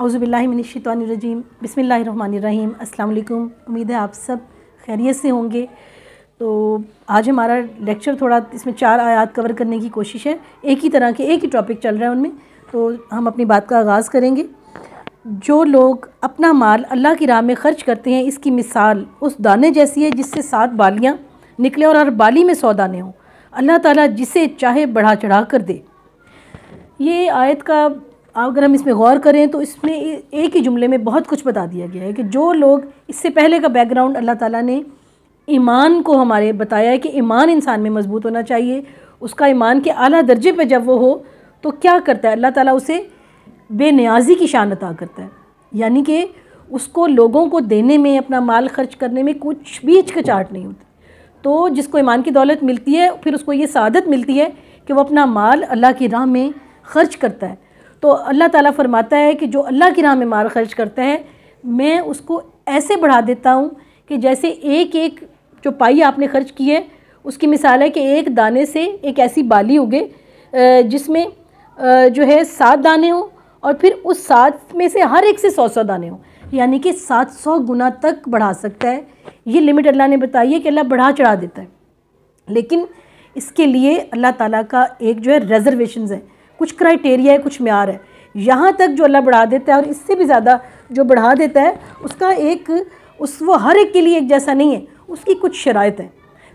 اعوذ باللہ من الشیطان الرجیم، بسم اللہ الرحمن الرحیم۔ السلام علیکم، امید ہے آپ سب خیریت سے ہوں گے۔ تو آج ہمارا لیکچر تھوڑا اس میں 4 آیات کور کرنے کی کوشش ہے، ایک ہی طرح کے ایک ہی ٹاپک چل رہا ہے ان میں، تو ہم اپنی بات کا آغاز کریں گے۔ جو لوگ اپنا مال اللہ کی راہ میں خرچ کرتے ہیں، اس کی مثال اس دانے جیسی ہے جس سے 7 بالیاں نکلے اور ہر بالی میں 100 دانے ہوں، اللہ تعالیٰ جسے چاہے بڑھا چڑھا کر دے۔ یہ آیت کا اگر ہم اس میں غور کریں تو اس میں ایک ہی جملے میں بہت کچھ بتا دیا گیا ہے کہ جو لوگ اس سے پہلے کا بیک گراؤنڈ اللہ تعالیٰ نے ایمان کو ہمارے بتایا ہے کہ ایمان انسان میں مضبوط ہونا چاہیے، اس کا ایمان کے اعلیٰ درجے پہ جب وہ ہو تو کیا کرتا ہے اللہ تعالیٰ اسے بے نیازی کی شان عطا کرتا ہے، یعنی کہ اس کو لوگوں کو دینے میں، اپنا مال خرچ کرنے میں کچھ بھی ہچکچاہٹ نہیں ہوتی۔ تو جس کو ایمان کی دولت ملتی ہے پھر اس کو یہ سعادت ملتی ہے کہ وہ اپنا مال اللہ کی راہ میں خرچ کرتا ہے۔ تو اللہ تعالیٰ فرماتا ہے کہ جو اللہ کی راہ میں مال خرچ کرتا ہے، میں اس کو ایسے بڑھا دیتا ہوں کہ جیسے ایک ایک جو پائی آپ نے خرچ کی ہے اس کی مثال ہے کہ ایک دانے سے ایک ایسی بالی اگے جس میں جو ہے 7 دانے ہوں، اور پھر اس 7 میں سے ہر ایک سے 100 دانے ہوں، یعنی کہ 700 گنا تک بڑھا سکتا ہے۔ یہ لمٹ اللہ نے بتائی ہے کہ اللہ بڑھا چڑھا دیتا ہے، لیکن اس کے لیے اللہ تعالیٰ کا ایک جو ہے ریزرویشنز ہے، کچھ کرائٹیریا ہے، کچھ معیار ہے۔ یہاں تک جو اللہ بڑھا دیتا ہے اور اس سے بھی زیادہ جو بڑھا دیتا ہے اس کا وہ ہر ایک کے لیے ایک جیسا نہیں ہے، اس کی کچھ شرائط ہیں۔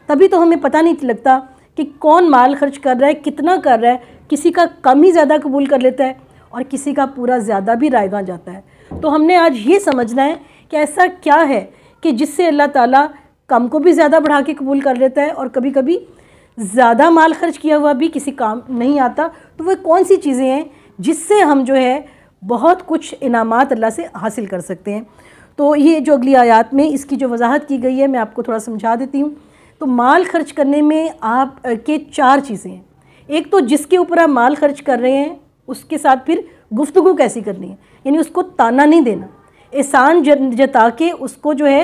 تبھی تو ہمیں پتہ نہیں لگتا کہ کون مال خرچ کر رہا ہے، کتنا کر رہا ہے، کسی کا کم ہی زیادہ قبول کر لیتا ہے اور کسی کا پورا زیادہ بھی رائیگاں جاتا ہے۔ تو ہم نے آج یہ سمجھنا ہے کہ ایسا کیا ہے کہ جس سے اللہ تعالیٰ کم کو بھی زیادہ بڑھا کے قبول کر لیتا ہے اور کبھی کبھی زیادہ مال خرچ کیا ہوا بھی کسی کام نہیں آتا۔ تو وہ کون سی چیزیں ہیں جس سے ہم جو ہے بہت کچھ انعامات اللہ سے حاصل کر سکتے ہیں۔ تو یہ جو اگلی آیات میں اس کی جو وضاحت کی گئی ہے میں آپ کو تھوڑا سمجھا دیتی ہوں۔ تو مال خرچ کرنے میں آپ کے 4 چیزیں ہیں۔ ایک تو جس کے اوپر آپ مال خرچ کر رہے ہیں اس کے ساتھ پھر گفتگو کیسی کرنی ہے، یعنی اس کو تانا نہیں دینا، احسان جتا کے اس کو جو ہے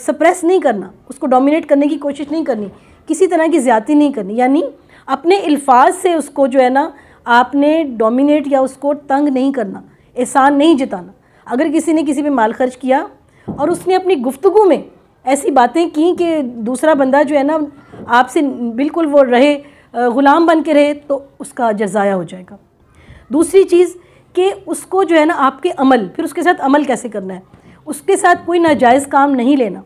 سپریس نہیں کرنا، اس کو ڈومینیٹ کرنے کی کوشش نہیں کرنی، کسی طرح کی زیادتی نہیں کرنی، یعنی اپنے الفاظ سے اس کو جو ہے نا آپ نے ڈومینیٹ یا اس کو تنگ نہیں کرنا، احسان نہیں جتانا۔ اگر کسی نے کسی پہ مال خرچ کیا اور اس نے اپنی گفتگو میں ایسی باتیں کی کہ دوسرا بندہ جو ہے نا آپ سے بالکل وہ رہے غلام بن کے رہے، تو اس کا اجر ضائع ہو جائے گا۔ دوسری چیز کہ اس کو جو ہے نا آپ کے عمل، پھر اس کے ساتھ عمل کیسے کرنا ہے، اس کے ساتھ کوئی ناجائز کام نہیں لینا۔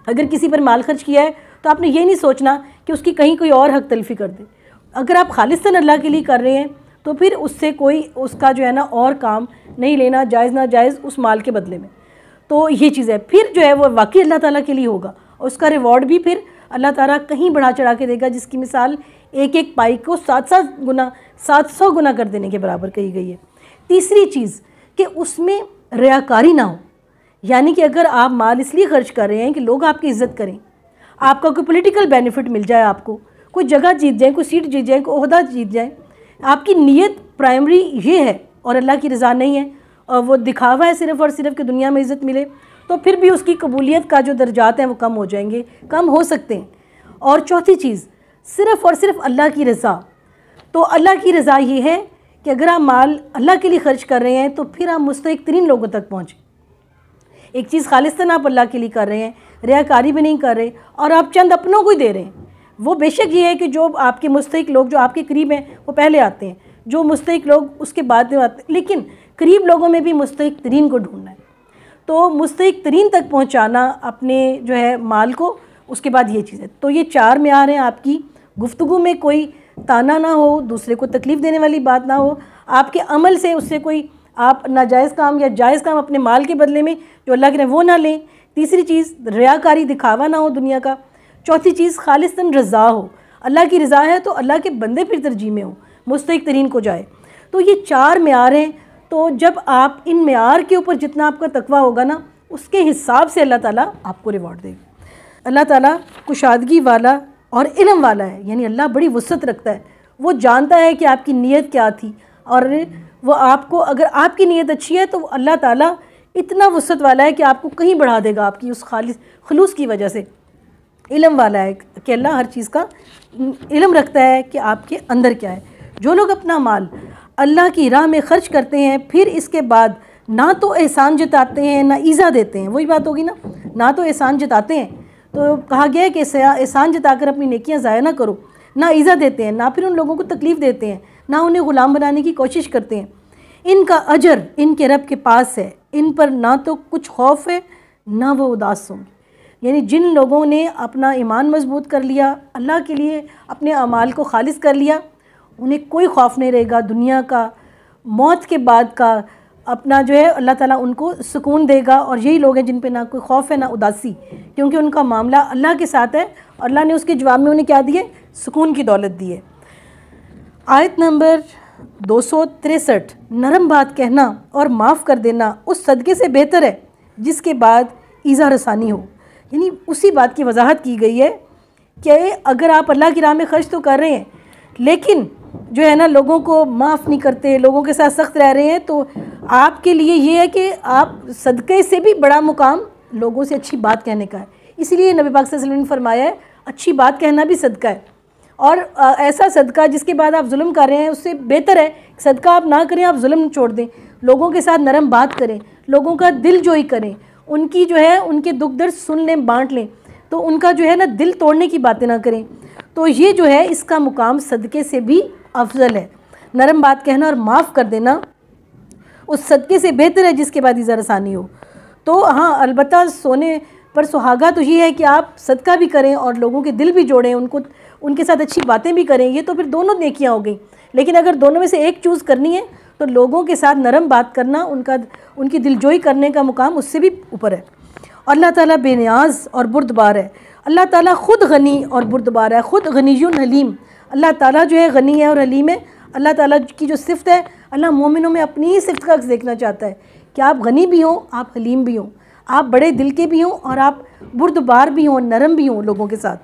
اگر کسی پر مال خرچ کیا ہے تو آپ نے یہ نہیں سوچنا کہ اس کی کہیں کوئی اور حق تلفی کر دے۔ اگر آپ خالصاً اللہ کے لیے کر رہے ہیں تو پھر اس سے کوئی اس کا جو ہے نا اور کام نہیں لینا، جائز ناجائز اس مال کے بدلے میں۔ تو یہ چیز ہے، پھر جو ہے وہ واقعی اللہ تعالیٰ کے لیے ہوگا اور اس کا ریوارڈ بھی پھر اللہ تعالیٰ کہیں بڑھا چڑھا کے دے گا، جس کی مثال ایک ایک پائی کو 700 گنا کر دینے کے برابر کہی گئی ہے۔ تیسری چیز کہ اس میں ریاکاری نہ ہو، یعنی کہ اگر آپ مال اس لیے خرچ کر رہے ہیں کہ لوگ آپ کی عزت کریں، آپ کا کوئی پولیٹیکل بینیفٹ مل جائے، آپ کو کوئی جگہ جیت جائیں، کوئی سیٹ جیت جائیں، کوئی عہدہ جیت جائیں، آپ کی نیت پرائمری یہ ہے اور اللہ کی رضا نہیں ہے اور وہ دکھاوا ہے صرف اور صرف کہ دنیا میں عزت ملے، تو پھر بھی اس کی قبولیت کا جو درجات ہیں وہ کم ہو جائیں گے، کم ہو سکتے ہیں۔ اور چوتھی چیز صرف اور صرف اللہ کی رضا۔ تو اللہ کی رضا یہ ہے کہ اگر آپ مال اللہ کے لیے خرچ کر رہے ہیں تو پھر آپ مستحق ترین لوگوں تک پہنچیں۔ ایک چیز خالصاً آپ اللہ کے لیے کر رہے ہیں، ریاکاری بھی نہیں کر رہے، اور آپ چند اپنوں کو ہی دے رہے ہیں۔ وہ بے شک یہ ہے کہ جو آپ کے مستحق لوگ جو آپ کے قریب ہیں وہ پہلے آتے ہیں، جو مستحق لوگ اس کے بعد میں آتے ہیں، لیکن قریب لوگوں میں بھی مستحق ترین کو ڈھونڈنا ہے۔ تو مستحق ترین تک پہنچانا اپنے جو ہے مال کو، اس کے بعد یہ چیز ہے۔ تو یہ 4 معیار ہیں، آپ کی گفتگو میں کوئی تانا نہ ہو، دوسرے کو تکلیف دینے والی بات نہ ہو، آپ کے عمل سے اس سے کوئی آپ ناجائز کام یا جائز کام اپنے مال کے بدلے میں جو اللہ کے رہے وہ نہ لیں۔ تیسری چیز ریاکاری، دکھاوا نہ ہو دنیا کا۔ چوتھی چیز خالصاً رضا ہو، اللہ کی رضا ہے تو اللہ کے بندے پھر ترجیح میں ہوں، مستحق ترین کو جائے۔ تو یہ 4 معیار ہیں۔ تو جب آپ ان معیار کے اوپر جتنا آپ کا تقویٰ ہوگا نا اس کے حساب سے اللہ تعالیٰ آپ کو ریوارڈ دے گا۔ اللہ تعالیٰ کشادگی والا اور علم والا ہے، یعنی اللہ بڑی وسعت رکھتا ہے، وہ جانتا ہے کہ آپ کی نیت کیا تھی، اور وہ آپ کو اگر آپ کی نیت اچھی ہے تو اللہ تعالیٰ اتنا وسعت والا ہے کہ آپ کو کہیں بڑھا دے گا، آپ کی اس خلوص کی وجہ سے۔ علم والا ہے کہ اللہ ہر چیز کا علم رکھتا ہے کہ آپ کے اندر کیا ہے۔ جو لوگ اپنا مال اللہ کی راہ میں خرچ کرتے ہیں پھر اس کے بعد نہ تو احسان جتاتے ہیں نہ ایذا دیتے ہیں. وہی بات ہوگی نا, نہ تو احسان جتاتے ہیں, تو کہا گیا ہے کہ احسان جتا کر اپنی نیکیاں ضائع نہ کرو, نہ ایذا دیتے ہیں, نہ پھر ان لوگوں کو تکلیف دیتے ہیں, نہ انہیں غلام بنانے کی کوشش کرتے ہیں. ان کا اجر ان کے رب کے پاس ہے, ان پر نہ تو کچھ خوف ہے نہ وہ اداس ہوں گے. یعنی جن لوگوں نے اپنا ایمان مضبوط کر لیا, اللہ کے لیے اپنے اعمال کو خالص کر لیا, انہیں کوئی خوف نہیں رہے گا دنیا کا, موت کے بعد کا. اپنا جو ہے اللہ تعالیٰ ان کو سکون دے گا, اور یہی لوگ ہیں جن پہ نہ کوئی خوف ہے نہ اداسی, کیونکہ ان کا معاملہ اللہ کے ساتھ ہے, اور اللہ نے اس کے جواب میں انہیں کیا دیے؟ سکون کی دولت دی ہے. آیت نمبر 263, نرم بات کہنا اور معاف کر دینا اس صدقے سے بہتر ہے جس کے بعد ایذا رسانی ہو. یعنی اسی بات کی وضاحت کی گئی ہے کہ اگر آپ اللہ کی راہ میں خرچ تو کر رہے ہیں, لیکن جو ہے نا لوگوں کو معاف نہیں کرتے, لوگوں کے ساتھ سخت رہ رہے ہیں, تو آپ کے لیے یہ ہے کہ آپ صدقے سے بھی بڑا مقام لوگوں سے اچھی بات کہنے کا ہے. اسی لیے نبی پاک صلی اللہ علیہ وسلم نے فرمایا ہے اچھی بات کہنا بھی صدقہ ہے, اور ایسا صدقہ جس کے بعد آپ ظلم کر رہے ہیں اس سے بہتر ہے صدقہ آپ نہ کریں, آپ ظلم چھوڑ دیں, لوگوں کے ساتھ نرم بات کریں, لوگوں کا دل جوئی کریں, ان کی جو ہے ان کے دکھ درد سن لیں, بانٹ لیں, تو ان کا جو ہے نا دل توڑنے کی باتیں نہ کریں. تو یہ جو ہے اس کا مقام صدقے سے بھی افضل ہے. نرم بات کہنا اور معاف کر دینا اس صدقے سے بہتر ہے جس کے بعد ایذا رسانی ہو. تو ہاں البتہ سونے پر سہاگا تو یہ ہے کہ آپ صدقہ بھی کریں اور لوگوں کے دل بھی جوڑیں, ان کے ساتھ اچھی باتیں بھی کریں, یہ تو پھر دونوں نیکیاں ہو گئیں. لیکن اگر دونوں میں سے ایک چوز کرنی ہے تو لوگوں کے ساتھ نرم بات کرنا, ان کی دل جوئی کرنے کا مقام اس سے بھی اوپر ہے. اور اللہ تعالیٰ بے نیاز اور بردبار ہے. اللہ تعالیٰ خود غنی اور بردبار ہے, خود غنی حلیم. اللہ تعالیٰ جو ہے غنی ہے اور حلیم ہے. اللہ تعالیٰ کی جو صفت ہے, اللہ مومنوں میں اپنی ہی صفت کا دیکھنا چاہتا ہے کہ آپ غنی بھی ہوں, آپ حلیم بھی ہوں, آپ بڑے دل کے بھی ہوں, اور آپ بردبار بھی ہوں, نرم بھی ہوں لوگوں کے ساتھ.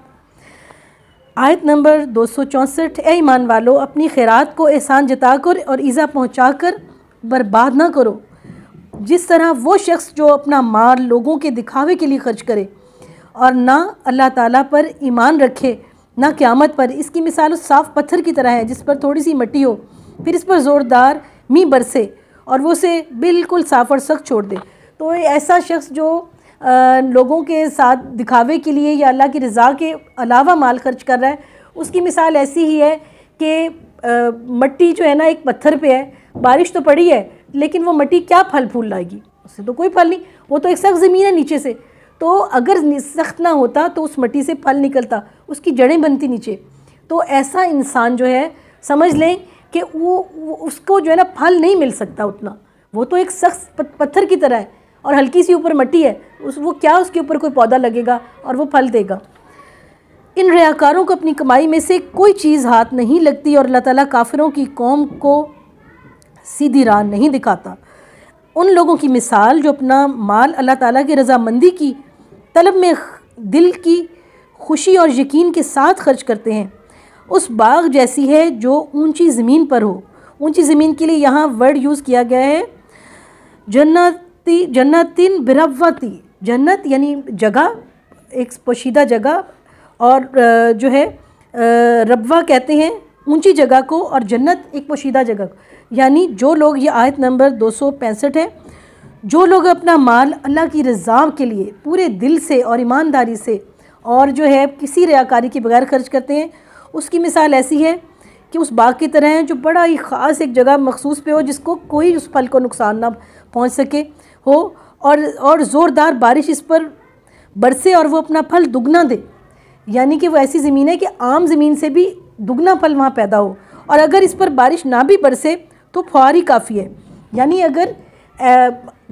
آیت نمبر 264, اے ایمان والو اپنی خیرات کو احسان جتا کر اور ایذا پہنچا کر برباد نہ کرو, جس طرح وہ شخص جو اپنا مال لوگوں کے دکھاوے کے لیے خرچ کرے اور نہ اللہ تعالیٰ پر ایمان رکھے نہ قیامت پر. اس کی مثال اس صاف پتھر کی طرح ہے جس پر تھوڑی سی مٹی ہو, پھر اس پر زوردار می برسے اور وہ اسے بالکل صاف اور سخت چھوڑ دے. تو ایسا شخص جو لوگوں کے ساتھ دکھاوے کے لیے یا اللہ کی رضا کے علاوہ مال خرچ کر رہا ہے, اس کی مثال ایسی ہی ہے کہ مٹی جو ہے نا ایک پتھر پہ ہے, بارش تو پڑی ہے لیکن وہ مٹی کیا پھل پھول لائے گی, اس سے تو کوئی پھل نہیں, وہ تو ایک سخت زمین ہے نیچے سے. تو اگر سخت نہ ہوتا تو اس مٹی سے پھل نکلتا, اس کی جڑیں بنتی نیچے. تو ایسا انسان جو ہے سمجھ لیں کہ وہ اس کو جو ہے نا پھل نہیں مل سکتا اتنا, وہ تو ایک سخت پتھر کی طرح ہے اور ہلکی سی اوپر مٹی ہے, وہ کیا اس کے اوپر کوئی پودا لگے گا اور وہ پھل دے گا. ان ریاکاروں کو اپنی کمائی میں سے کوئی چیز ہاتھ نہیں لگتی اور اللہ تعالیٰ کافروں کی قوم کو سیدھی راہ نہیں دکھاتا. ان لوگوں کی مثال جو اپنا مال اللہ تعالیٰ کی رضامندی کی طلب میں دل کی خوشی اور یقین کے ساتھ خرچ کرتے ہیں, اس باغ جیسی ہے جو اونچی زمین پر ہو. اونچی زمین کے لیے یہاں ورڈ یوز کیا گیا ہے جنتین بربوتی. جنت یعنی جگہ, ایک پوشیدہ جگہ, اور جو ہے ربوہ کہتے ہیں اونچی جگہ کو, اور جنت ایک پوشیدہ جگہ کو. یعنی جو لوگ, یہ آیت نمبر 265 ہے, جو لوگ اپنا مال اللہ کی رضا کے لیے پورے دل سے اور ایمانداری سے اور جو ہے کسی ریاکاری کے بغیر خرچ کرتے ہیں, اس کی مثال ایسی ہے کہ اس باغ کی طرح ہے جو بڑا ہی خاص ایک جگہ مخصوص پہ ہو جس کو کوئی اس پھل کو نقصان نہ پہنچ سکے ہو, اور زوردار بارش اس پر برسے اور وہ اپنا پھل دگنا دے. یعنی کہ وہ ایسی زمین ہے کہ عام زمین سے بھی دگنا پھل وہاں پیدا ہو, اور اگر اس پر بارش نہ بھی برسے تو فوار ہی کافی ہے. یعنی اگر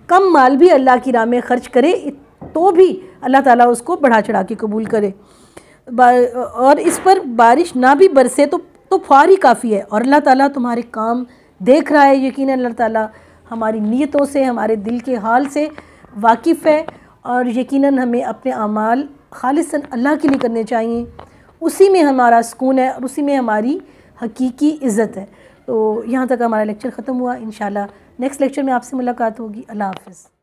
کم مال بھی اللہ کی راہ میں خرچ کرے تو بھی اللہ تعالیٰ اس کو بڑھا چڑھا کے قبول کرے, اور اس پر بارش نہ بھی برسے تو فوار ہی کافی ہے. اور اللہ تعالیٰ تمہارے کام دیکھ رہا ہے. یقیناً اللہ تعالیٰ ہماری نیتوں سے, ہمارے دل کے حال سے واقف ہے, اور یقیناً ہمیں اپنے اعمال خالصاً اللہ کے لیے کرنے چاہیے. اسی میں ہمارا سکون ہے اور اسی میں ہماری حقیقی عزت ہے. تو یہاں تک ہمارا لیکچر ختم ہوا. انشاءاللہ نیکسٹ لیکچر میں آپ سے ملاقات ہوگی. اللہ حافظ.